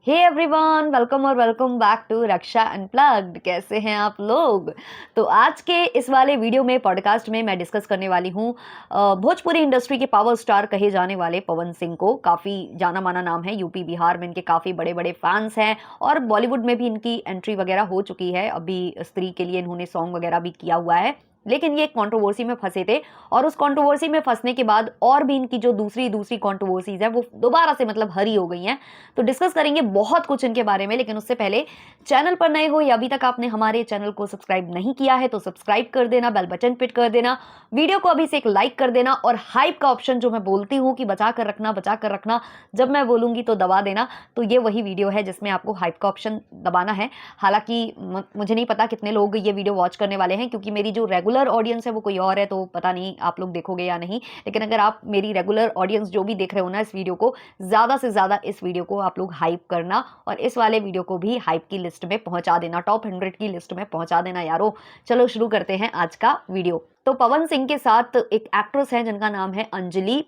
हे everyone, welcome और welcome back to Raksha unplugged. कैसे हैं आप लोग? तो आज के इस वाले वीडियो में पॉडकास्ट में मैं डिस्कस करने वाली हूँ भोजपुरी इंडस्ट्री के पावर स्टार कहे जाने वाले पवन सिंह को। काफ़ी जाना माना नाम है, यूपी बिहार में इनके काफ़ी बड़े बड़े फैंस हैं और बॉलीवुड में भी इनकी एंट्री वगैरह हो चुकी है। अभी स्त्री के लिए इन्होंने सॉन्ग वगैरह भी किया हुआ है, लेकिन ये कंट्रोवर्सी में फंसे थे और उस कंट्रोवर्सी में फंसने के बाद और भी इनकी जो दूसरी दूसरी कंट्रोवर्सीज है वो दोबारा से मतलब हरी हो गई हैं। तो डिस्कस करेंगे बहुत कुछ इनके बारे में, लेकिन उससे पहले चैनल पर नए हो या अभी तक आपने हमारे चैनल को सब्सक्राइब नहीं किया है तो सब्सक्राइब कर देना, बेल बटन पिट कर देना, वीडियो को अभी से एक लाइक कर देना और हाइप का ऑप्शन जो मैं बोलती हूँ कि बचा कर रखना, जब मैं बोलूंगी तो दबा देना। तो ये वही वीडियो है जिसमें आपको हाइप का ऑप्शन दबाना है। हालांकि मुझे नहीं पता कितने लोग ये वीडियो वॉच करने वाले हैं, क्योंकि मेरी जो रेगुलर ऑडियंस है वो कोई और है, तो पता नहीं आप लोग देखोगे या नहीं। लेकिन अगर आप मेरी रेगुलर ऑडियंस जो भी देख रहे हो ना इस वीडियो को, ज़्यादा से ज़्यादा इस वीडियो को आप लोग हाइप करना और इस वाले वीडियो को भी हाइप की लिस्ट में पहुंचा देना, टॉप 100 की लिस्ट में पहुंचा देना यारो। चलो शुरू करते हैं आज का वीडियो। तो पवन सिंह के साथ एक एक्ट्रेस है जिनका नाम है अंजलि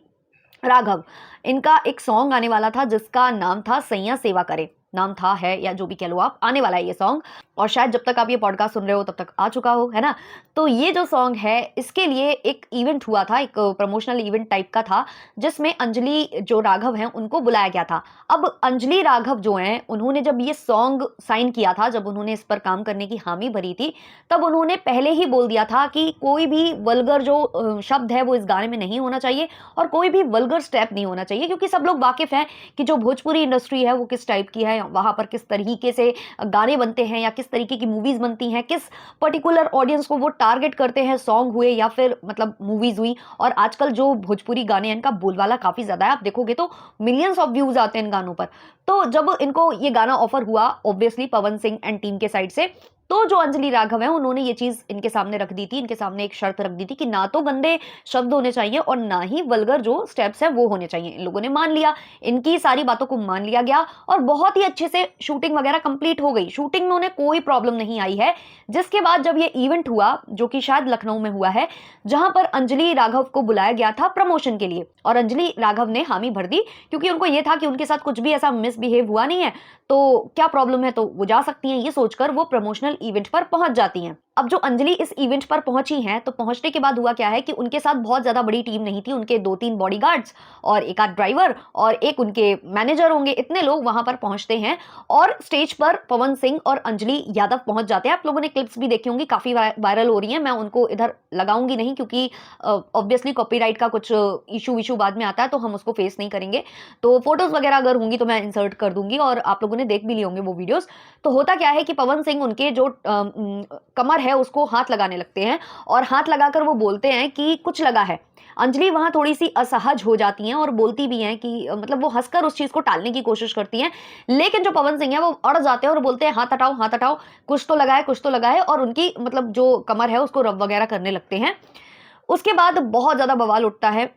राघव। इनका एक सॉन्ग आने वाला था जिसका नाम था सैया सेवा करे, नाम था है या जो भी कह लो आप, आने वाला है ये सॉन्ग और शायद जब तक आप ये पॉडकास्ट सुन रहे हो तब तक आ चुका हो, है ना। तो ये जो सॉन्ग है इसके लिए एक इवेंट हुआ था, एक प्रमोशनल इवेंट टाइप का था जिसमें अंजलि जो राघव हैं उनको बुलाया गया था। अब अंजलि राघव जो हैं उन्होंने जब ये सॉन्ग साइन किया था, जब उन्होंने इस पर काम करने की हामी भरी थी, तब उन्होंने पहले ही बोल दिया था कि कोई भी वल्गर जो शब्द है वो इस गाने में नहीं होना चाहिए और कोई भी वल्गर स्टेप नहीं होना चाहिए, क्योंकि सब लोग वाकिफ हैं कि जो भोजपुरी इंडस्ट्री है वो किस टाइप की है, वहां पर किस तरीके से गाने बनते हैं या किस तरीके की मूवीज बनती हैं, किस पर्टिकुलर ऑडियंस को वो टारगेट करते हैं, सॉन्ग हुए या फिर मतलब मूवीज हुई। और आजकल जो भोजपुरी गाने हैं इनका बोलबाला काफी ज्यादा है, आप देखोगे तो मिलियंस ऑफ व्यूज आते हैं इन गानों पर। तो जब इनको ये गाना ऑफर हुआ obviously Pawan Singh and team के साइड से, तो जो अंजलि राघव है उन्होंने ये चीज इनके सामने रख दी थी, इनके सामने एक शर्त रख दी थी कि ना तो गंदे शब्द होने चाहिए और ना ही वल्गर जो स्टेप्स है वो होने चाहिए। इन लोगों ने मान लिया, इनकी सारी बातों को मान लिया गया और बहुत ही अच्छे से शूटिंग वगैरह कंप्लीट हो गई। शूटिंग में उन्हें कोई प्रॉब्लम नहीं आई है। जिसके बाद जब ये इवेंट हुआ जो कि शायद लखनऊ में हुआ है, जहां पर अंजलि राघव को बुलाया गया था प्रमोशन के लिए, और अंजलि राघव ने हामी भर दी क्योंकि उनको ये था कि उनके साथ कुछ भी ऐसा मिसबिहेव हुआ नहीं है, तो क्या प्रॉब्लम है, तो वो जा सकती हैं, ये सोचकर वो प्रमोशनल इवेंट पर पहुंच जाती हैं। अब जो अंजलि इस इवेंट पर पहुंची हैं, तो पहुंचने के बाद हुआ क्या है कि उनके साथ बहुत ज्यादा बड़ी टीम नहीं थी, उनके 2-3 बॉडीगार्ड्स और एक आध ड्राइवर और एक उनके मैनेजर होंगे, इतने लोग वहां पर पहुंचते हैं और स्टेज पर पवन सिंह और अंजलि यादव पहुंच जाते हैं। आप लोगों ने क्लिप्स भी देखी होंगी, काफी वायरल हो रही है, मैं उनको इधर लगाऊंगी नहीं क्योंकि ऑब्वियसली कॉपीराइट का कुछ इशू विशू बाद में आता है तो हम उसको फेस नहीं करेंगे। तो फोटोज वगैरह अगर होंगी तो मैं इंसर्ट कर दूंगी और आप लोगों ने देख भी लिए होंगे वो वीडियोस। तो होता क्या है कि पवन सिंह उनके जो कमर है उसको हाथ लगाने लगते हैं और हाथ लगाकर वो बोलते हैं कि कुछ लगा है। अंजलि वहां थोड़ी सी असहज हो जाती हैं और बोलती भी हैं कि मतलब वो हंसकर उस चीज को टालने की कोशिश करती हैं, लेकिन जो पवन सिंह है वो अड़ जाते हैं और बोलते हैं हाथ हटाओ हाथ हटाओ, कुछ तो लगा है कुछ तो लगा है, और उनकी मतलब जो कमर है उसको रब वगैरह करने लगते हैं। उसके बाद बहुत ज्यादा बवाल उठता है,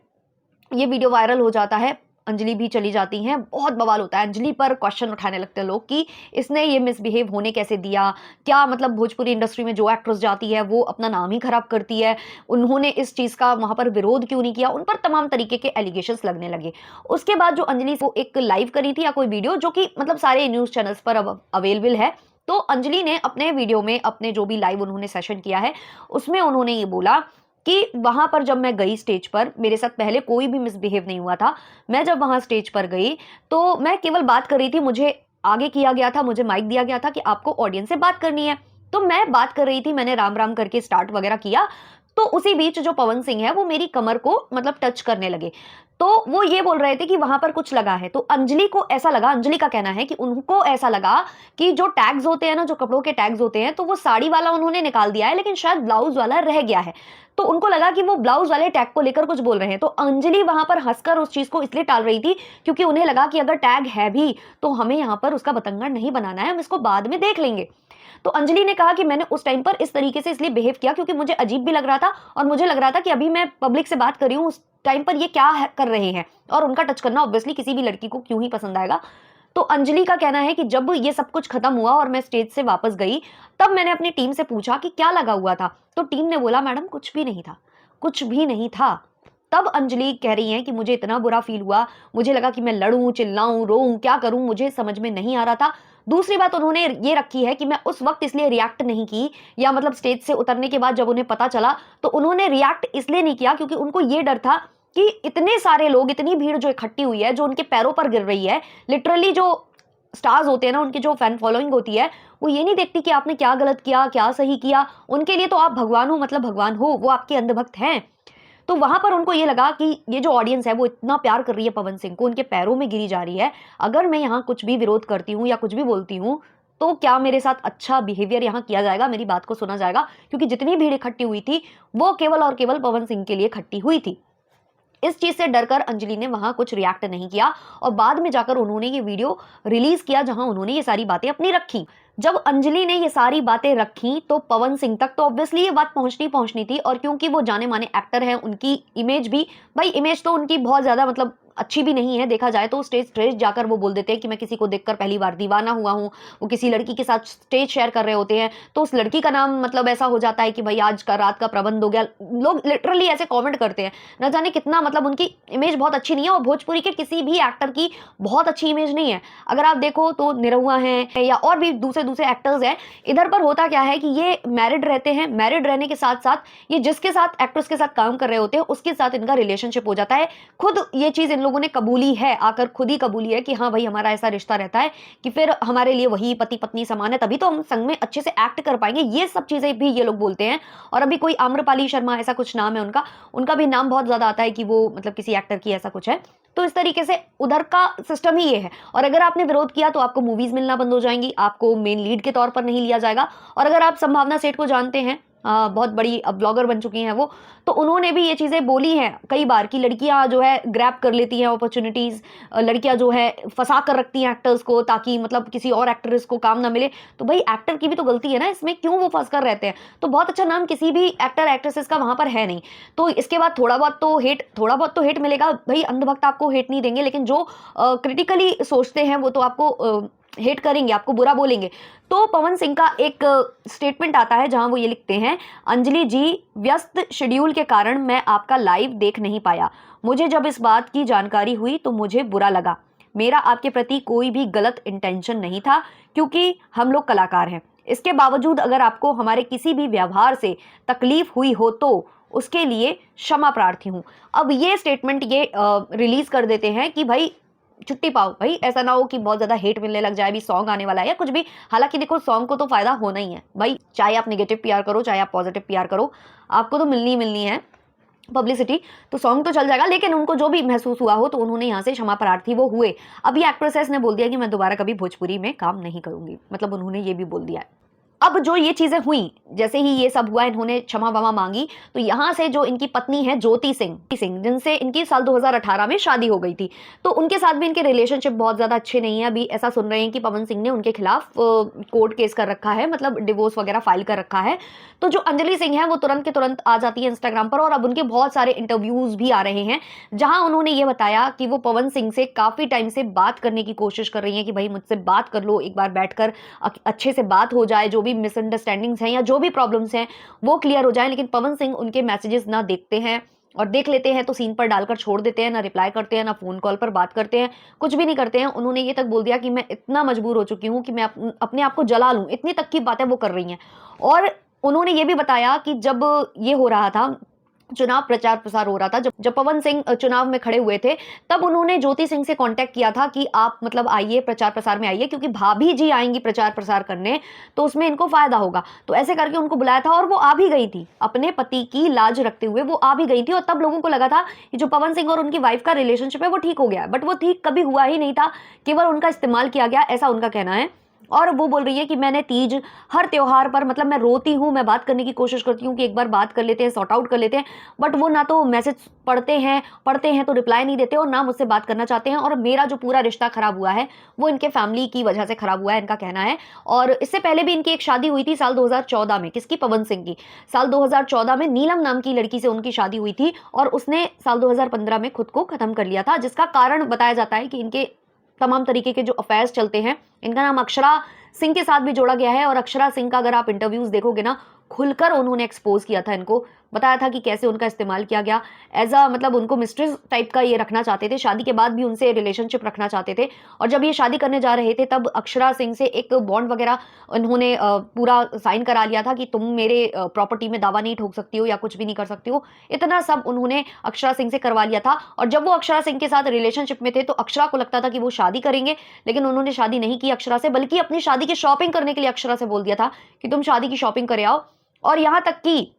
ये वीडियो वायरल हो जाता है, अंजलि भी चली जाती हैं, बहुत बवाल होता है। अंजलि पर क्वेश्चन उठाने लगते हैं लोग कि इसने ये मिसबिहेव होने कैसे दिया, क्या मतलब भोजपुरी इंडस्ट्री में जो एक्ट्रेस जाती है वो अपना नाम ही खराब करती है, उन्होंने इस चीज का वहां पर विरोध क्यों नहीं किया, उन पर तमाम तरीके के एलिगेशंस लगने लगे। उसके बाद जो अंजलि को एक लाइव करी थी या कोई वीडियो जो कि मतलब सारे न्यूज चैनल्स पर अब अवेलेबल है, तो अंजलि ने अपने वीडियो में अपने जो भी लाइव उन्होंने सेशन किया है उसमें उन्होंने ये बोला कि वहां पर जब मैं गई स्टेज पर, मेरे साथ पहले कोई भी मिसबिहेव नहीं हुआ था, मैं जब वहां स्टेज पर गई तो मैं केवल बात कर रही थी, मुझे आगे किया गया था, मुझे माइक दिया गया था कि आपको ऑडियंस से बात करनी है, तो मैं बात कर रही थी, मैंने राम राम करके स्टार्ट वगैरह किया, तो उसी बीच जो पवन सिंह है वो मेरी कमर को मतलब टच करने लगे, तो वो ये बोल रहे थे कि वहां पर कुछ लगा है। तो अंजलि को ऐसा लगा, अंजलि का कहना है कि उनको ऐसा लगा कि जो टैग्स होते हैं ना, जो कपड़ों के टैग्स होते हैं, तो वो साड़ी वाला उन्होंने निकाल दिया है लेकिन शायद ब्लाउज वाला रह गया है, तो उनको लगा कि वो ब्लाउज वाले टैग को लेकर कुछ बोल रहे हैं। तो अंजलि वहां पर हंसकर उस चीज को इसलिए टाल रही थी क्योंकि उन्हें लगा कि अगर टैग है भी तो हमें यहाँ पर उसका बतंगड़ नहीं बनाना है, हम इसको बाद में देख लेंगे। तो अंजलि ने कहा कि मैंने उस टाइम पर इस तरीके से इसलिए बिहेव किया क्योंकि मुझे अजीब भी लग रहा था और मुझे लग रहा था कि अभी मैं पब्लिक से बात कर रही हूँ, उस टाइम पर ये क्या कर रहे हैं, और उनका टच करना ऑब्वियसली किसी भी लड़की को क्यों ही पसंद आएगा। तो अंजलि का कहना है कि जब ये सब कुछ खत्म हुआ और मैं स्टेज से वापस गई, तब मैंने अपनी टीम से पूछा कि क्या लगा हुआ था, तो टीम ने बोला मैडम कुछ भी नहीं था, कुछ भी नहीं था। तब अंजलि कह रही हैं कि मुझे इतना बुरा फील हुआ, मुझे लगा कि मैं लड़ूं, चिल्लाऊं, रोऊं, क्या करूं, मुझे समझ में नहीं आ रहा था। दूसरी बात उन्होंने ये रखी है कि मैं उस वक्त इसलिए रिएक्ट नहीं की, या मतलब स्टेज से उतरने के बाद जब उन्हें पता चला तो उन्होंने रिएक्ट इसलिए नहीं किया क्योंकि उनको ये डर था कि इतने सारे लोग, इतनी भीड़ जो इकट्ठी हुई है, जो उनके पैरों पर गिर रही है, लिटरली जो स्टार्स होते हैं ना, उनकी जो फैन फॉलोइंग होती है, वो ये नहीं देखती कि आपने क्या गलत किया, क्या सही किया। उनके लिए तो आप भगवान हो, मतलब भगवान हो, वो आपके अंधभक्त हैं। तो वहां पर उनको ये लगा कि ये जो ऑडियंस है वो इतना प्यार कर रही है पवन सिंह को, उनके पैरों में गिरी जा रही है, अगर मैं यहाँ कुछ भी विरोध करती हूँ या कुछ भी बोलती हूँ तो क्या मेरे साथ अच्छा बिहेवियर यहाँ किया जाएगा, मेरी बात को सुना जाएगा। क्योंकि जितनी भीड़ इकट्ठी हुई थी वो केवल और केवल पवन सिंह के लिए इकट्ठी हुई थी। इस चीज से डरकर अंजलि ने वहां कुछ रिएक्ट नहीं किया और बाद में जाकर उन्होंने ये वीडियो रिलीज किया जहां उन्होंने ये सारी बातें अपनी रखी। जब अंजलि ने ये सारी बातें रखी तो पवन सिंह तक तो ऑब्वियसली ये बात पहुंचनी पहुंचनी थी, और क्योंकि वो जाने माने एक्टर हैं, उनकी इमेज भी, भाई इमेज तो उनकी बहुत ज्यादा मतलब अच्छी भी नहीं है देखा जाए तो। स्टेज स्टेज जाकर वो बोल देते हैं कि मैं किसी को देखकर पहली बार दीवाना हुआ हूँ, वो किसी लड़की के साथ स्टेज शेयर कर रहे होते हैं तो उस लड़की का नाम मतलब ऐसा हो जाता है कि भाई आज का रात का प्रबंध हो गया। लोग लिटरली ऐसे कमेंट करते हैं, न जाने कितना, मतलब उनकी इमेज बहुत अच्छी नहीं है और भोजपुरी के किसी भी एक्टर की बहुत अच्छी इमेज नहीं है। अगर आप देखो तो निरहुआ हैं या और भी दूसरे दूसरे एक्टर्स हैं, इधर पर होता क्या है कि ये मैरिड रहते हैं, मैरिड रहने के साथ साथ ये जिसके साथ एक्ट्रेस के साथ काम कर रहे होते हैं उसके साथ इनका रिलेशनशिप हो जाता है। खुद ये चीज इन लोगों ने कबूली है, आकर खुद ही कबूली है कि हाँ भाई हमारा ऐसा रिश्ता रहता है कि फिर हमारे लिए वही पति पत्नी समान है, तभी तो हम संग में अच्छे से एक्ट कर पाएंगे। ये सब चीजें भी ये लोग बोलते हैं। और अभी कोई आम्रपाली शर्मा ऐसा कुछ नाम है उनका, उनका भी नाम बहुत ज्यादा आता है कि वो मतलब किसी एक्टर की ऐसा कुछ है। तो इस तरीके से उधर का सिस्टम ही ये है। और अगर आपने विरोध किया तो आपको मूवीज मिलना बंद हो जाएंगी, आपको मेन लीड के तौर पर नहीं लिया जाएगा। और अगर आप संभावना सेठ को जानते हैं, बहुत बड़ी ब्लॉगर बन चुकी हैं वो, तो उन्होंने भी ये चीजें बोली हैं कई बार कि लड़कियां जो है ग्रैब कर लेती हैं अपॉर्चुनिटीज, लड़कियां जो है फंसा कर रखती हैं एक्टर्स को ताकि मतलब किसी और एक्ट्रेस को काम ना मिले। तो भाई एक्टर की भी तो गलती है ना इसमें, क्यों वो फंस कर रहते हैं। तो बहुत अच्छा नाम किसी भी एक्टर एक्ट्रेसेस का वहां पर है नहीं। तो इसके बाद थोड़ा बहुत तो हेट मिलेगा भाई, अंधभक्त आपको हेट नहीं देंगे, लेकिन जो क्रिटिकली सोचते हैं वो तो आपको हेट करेंगे, आपको बुरा बोलेंगे। तो पवन सिंह का एक स्टेटमेंट आता है जहां वो ये लिखते हैं, अंजलि जी, व्यस्त शेड्यूल के कारण मैं आपका लाइव देख नहीं पाया। मुझे जब इस बात की जानकारी हुई तो मुझे बुरा लगा। मेरा आपके प्रति कोई भी गलत इंटेंशन नहीं था क्योंकि हम लोग कलाकार हैं। इसके बावजूद अगर आपको हमारे किसी भी व्यवहार से तकलीफ हुई हो तो उसके लिए क्षमा प्रार्थी हूं। अब ये स्टेटमेंट ये रिलीज कर देते हैं कि भाई छुट्टी पाओ, भाई ऐसा ना हो कि बहुत ज्यादा हेट मिलने लग जाए, अभी सॉन्ग आने वाला है या कुछ भी। हालांकि देखो सॉन्ग को तो फायदा होना ही है भाई, चाहे आप नेगेटिव पीआर करो चाहे आप पॉजिटिव पीआर करो, आपको तो मिलनी ही मिलनी है पब्लिसिटी। तो सॉन्ग तो चल जाएगा, लेकिन उनको जो भी महसूस हुआ हो तो उन्होंने यहाँ से क्षमा प्रार्थी वो हुए। अभी एक्ट्रेसेस ने बोल दिया कि मैं दोबारा कभी भोजपुरी में काम नहीं करूंगी, मतलब उन्होंने ये भी बोल दिया है। अब जो ये चीजें हुई, जैसे ही ये सब हुआ, इन्होंने क्षमा वमा मांगी, तो यहां से जो इनकी पत्नी है ज्योति सिंह, जिनसे इनकी साल 2018 में शादी हो गई थी, तो उनके साथ भी इनके रिलेशनशिप बहुत ज्यादा अच्छे नहीं है। अभी ऐसा सुन रहे हैं कि पवन सिंह ने उनके खिलाफ कोर्ट केस कर रखा है, मतलब डिवोर्स वगैरह फाइल कर रखा है। तो जो अंजलि सिंह है वो तुरंत के तुरंत आ जाती है इंस्टाग्राम पर, और अब उनके बहुत सारे इंटरव्यूज भी आ रहे हैं जहां उन्होंने ये बताया कि वो पवन सिंह से काफी टाइम से बात करने की कोशिश कर रही है कि भाई मुझसे बात कर लो, एक बार बैठकर अच्छे से बात हो जाए, जो भी मिसअंडरस्टैंडिंग्स हैं या जो भी प्रॉब्लम्स हैं वो क्लियर हो जाए। लेकिन पवन सिंह उनके मैसेजेस ना देखते हैं, और देख लेते हैं तो सीन पर डालकर छोड़ देते हैं, ना रिप्लाई करते हैं, ना फोन कॉल पर बात करते हैं, कुछ भी नहीं करते हैं। उन्होंने ये तक बोल दिया कि मैं इतना मजबूर हो चुकी हूं कि मैं अपने आप को जला लूं, इतनी तक की बातें वो कर रही हैं। और उन्होंने ये भी बताया कि जब ये हो रहा था, चुनाव प्रचार प्रसार हो रहा था, जब पवन सिंह चुनाव में खड़े हुए थे, तब उन्होंने ज्योति सिंह से कांटेक्ट किया था कि आप मतलब आइए प्रचार प्रसार में आइए, क्योंकि भाभी जी आएंगी प्रचार प्रसार करने तो उसमें इनको फायदा होगा। तो ऐसे करके उनको बुलाया था और वो आ भी गई थी, अपने पति की लाज रखते हुए वो आ भी गई थी। और तब लोगों को लगा था कि जो पवन सिंह और उनकी वाइफ का रिलेशनशिप है वो ठीक हो गया, बट वो ठीक कभी हुआ ही नहीं था, केवल उनका इस्तेमाल किया गया, ऐसा उनका कहना है। और वो बोल रही है कि मैंने तीज हर त्योहार पर, मतलब मैं रोती हूँ, मैं बात करने की कोशिश करती हूँ कि एक बार बात कर लेते हैं, सॉर्ट आउट कर लेते हैं, बट वो ना तो मैसेज पढ़ते हैं तो रिप्लाई नहीं देते और ना मुझसे बात करना चाहते हैं। और मेरा जो पूरा रिश्ता खराब हुआ है वो इनके फैमिली की वजह से खराब हुआ है, इनका कहना है। और इससे पहले भी इनकी एक शादी हुई थी साल 2014 में, किसकी, पवन सिंह की। साल 2014 में नीलम नाम की लड़की से उनकी शादी हुई थी और उसने साल 2015 में खुद को खत्म कर लिया था, जिसका कारण बताया जाता है कि इनके तमाम तरीके के जो अफेयर्स चलते हैं। इनका नाम अक्षरा सिंह के साथ भी जोड़ा गया है, और अक्षरा सिंह का अगर आप इंटरव्यूज देखोगे ना, खुलकर उन्होंने एक्सपोज किया था इनको बताया था कि कैसे उनका इस्तेमाल किया गया एज अ मतलब उनको मिस्ट्रेस टाइप का ये रखना चाहते थे, शादी के बाद भी उनसे रिलेशनशिप रखना चाहते थे। और जब ये शादी करने जा रहे थे तब अक्षरा सिंह से एक बॉन्ड वगैरह उन्होंने पूरा साइन करा लिया था कि तुम मेरे प्रॉपर्टी में दावा नहीं ठोक सकती हो या कुछ भी नहीं कर सकती हो, इतना सब उन्होंने अक्षरा सिंह से करवा लिया था। और जब वो अक्षरा सिंह के साथ रिलेशनशिप में थे तो अक्षरा को लगता था कि वो शादी करेंगे, लेकिन उन्होंने शादी नहीं की अक्षरा से, बल्कि अपनी शादी की शॉपिंग करने के लिए अक्षरा से बोल दिया था कि तुम शादी की शॉपिंग करे आओ। और यहां तक कि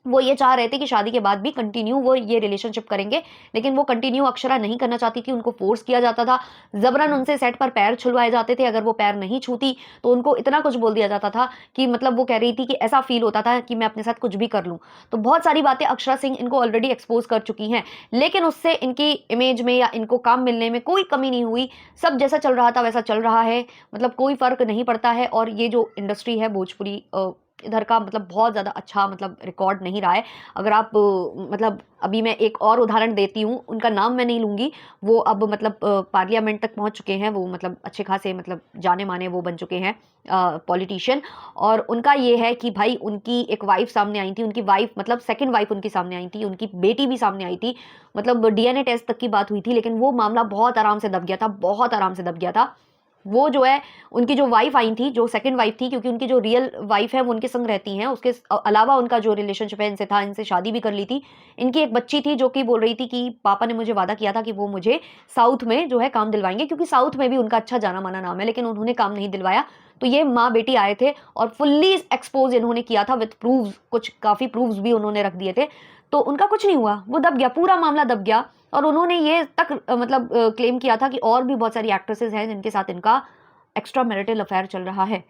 वो ये चाह रहे थे कि शादी के बाद भी कंटिन्यू वो ये रिलेशनशिप करेंगे, लेकिन वो कंटिन्यू अक्षरा नहीं करना चाहती थी, उनको फोर्स किया जाता था, जबरन उनसे सेट पर पैर छुलवाए जाते थे। अगर वो पैर नहीं छूती तो उनको इतना कुछ बोल दिया जाता था कि मतलब वो कह रही थी कि ऐसा फील होता था कि मैं अपने साथ कुछ भी कर लूं। तो बहुत सारी बातें अक्षरा सिंह इनको ऑलरेडी एक्सपोज कर चुकी हैं, लेकिन उससे इनकी इमेज में या इनको काम मिलने में कोई कमी नहीं हुई। सब जैसा चल रहा था वैसा चल रहा है, मतलब कोई फर्क नहीं पड़ता है। और ये जो इंडस्ट्री है भोजपुरी इधर का मतलब बहुत ज़्यादा अच्छा मतलब रिकॉर्ड नहीं रहा है। अगर आप मतलब अभी मैं एक और उदाहरण देती हूँ, उनका नाम मैं नहीं लूँगी, वो अब मतलब पार्लियामेंट तक पहुँच चुके हैं, वो मतलब अच्छे खासे मतलब जाने-माने वो बन चुके हैं पॉलिटिशियन। और उनका ये है कि भाई उनकी एक वाइफ़ सामने आई थी, उनकी वाइफ़ मतलब सेकंड वाइफ़ उनकी सामने आई थी, उनकी बेटी भी सामने आई थी, मतलब डीएनए टेस्ट तक की बात हुई थी, लेकिन वो मामला बहुत आराम से दब गया था, बहुत आराम से दब गया था। वो जो है उनकी जो वाइफ आई थी, जो सेकंड वाइफ थी, क्योंकि उनकी जो रियल वाइफ है वो उनके संग रहती हैं, उसके अलावा उनका जो रिलेशनशिप है इनसे था, इनसे शादी भी कर ली थी। इनकी एक बच्ची थी जो कि बोल रही थी कि पापा ने मुझे वादा किया था कि वो मुझे साउथ में जो है काम दिलवाएंगे, क्योंकि साउथ में भी उनका अच्छा जाना माना नाम है, लेकिन उन्होंने काम नहीं दिलवाया। तो ये माँ बेटी आए थे और फुल्ली एक्सपोज इन्होंने किया था विथ प्रूफ, कुछ काफी प्रूफ्स भी उन्होंने रख दिए थे। तो उनका कुछ नहीं हुआ, वो दब गया, पूरा मामला दब गया। और उन्होंने ये तक मतलब क्लेम किया था कि और भी बहुत सारी एक्ट्रेसेस हैं जिनके साथ इनका एक्स्ट्रा मैरिटल अफेयर चल रहा है।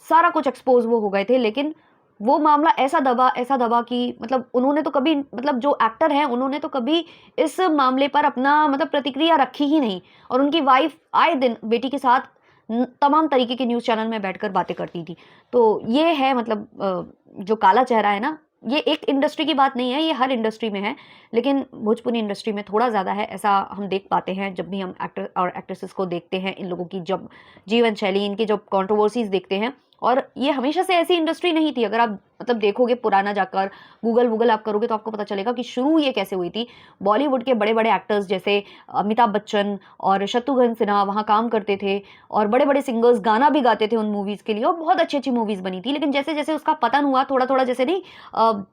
सारा कुछ एक्सपोज वो हो गए थे, लेकिन वो मामला ऐसा दबा कि मतलब उन्होंने तो कभी मतलब जो एक्टर हैं उन्होंने तो कभी इस मामले पर अपना मतलब प्रतिक्रिया रखी ही नहीं। और उनकी वाइफ आए दिन बेटी के साथ तमाम तरीके के न्यूज़ चैनल में बैठकर बातें करती थी। तो ये है मतलब जो काला चेहरा है ना, ये एक इंडस्ट्री की बात नहीं है, ये हर इंडस्ट्री में है, लेकिन भोजपुरी इंडस्ट्री में थोड़ा ज़्यादा है। ऐसा हम देख पाते हैं जब भी हम एक्टर और एक्ट्रेसेस को देखते हैं, इन लोगों की जब जीवन शैली, इनकी जब कंट्रोवर्सीज देखते हैं। और ये हमेशा से ऐसी इंडस्ट्री नहीं थी। अगर आप मतलब देखोगे पुराना जाकर गूगल वूगल आप करोगे तो आपको पता चलेगा कि शुरू ये कैसे हुई थी। बॉलीवुड के बड़े बड़े एक्टर्स जैसे अमिताभ बच्चन और शत्रुघ्न सिन्हा वहाँ काम करते थे, और बड़े बड़े सिंगर्स गाना भी गाते थे उन मूवीज़ के लिए, और बहुत अच्छी अच्छी मूवीज़ बनी थी। लेकिन जैसे जैसे उसका पतन हुआ, थोड़ा थोड़ा जैसे नहीं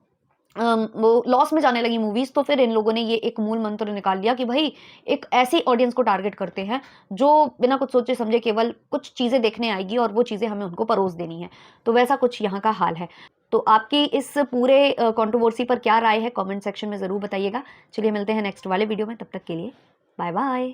वो लॉस में जाने लगी मूवीज, तो फिर इन लोगों ने ये एक मूल मंत्र निकाल लिया कि भाई एक ऐसी ऑडियंस को टारगेट करते हैं जो बिना कुछ सोचे समझे केवल कुछ चीजें देखने आएगी और वो चीजें हमें उनको परोस देनी है। तो वैसा कुछ यहाँ का हाल है। तो आपकी इस पूरे कंट्रोवर्सी पर क्या राय है, कमेंट सेक्शन में जरूर बताइएगा। चलिए मिलते हैं नेक्स्ट वाले वीडियो में, तब तक के लिए बाय बाय।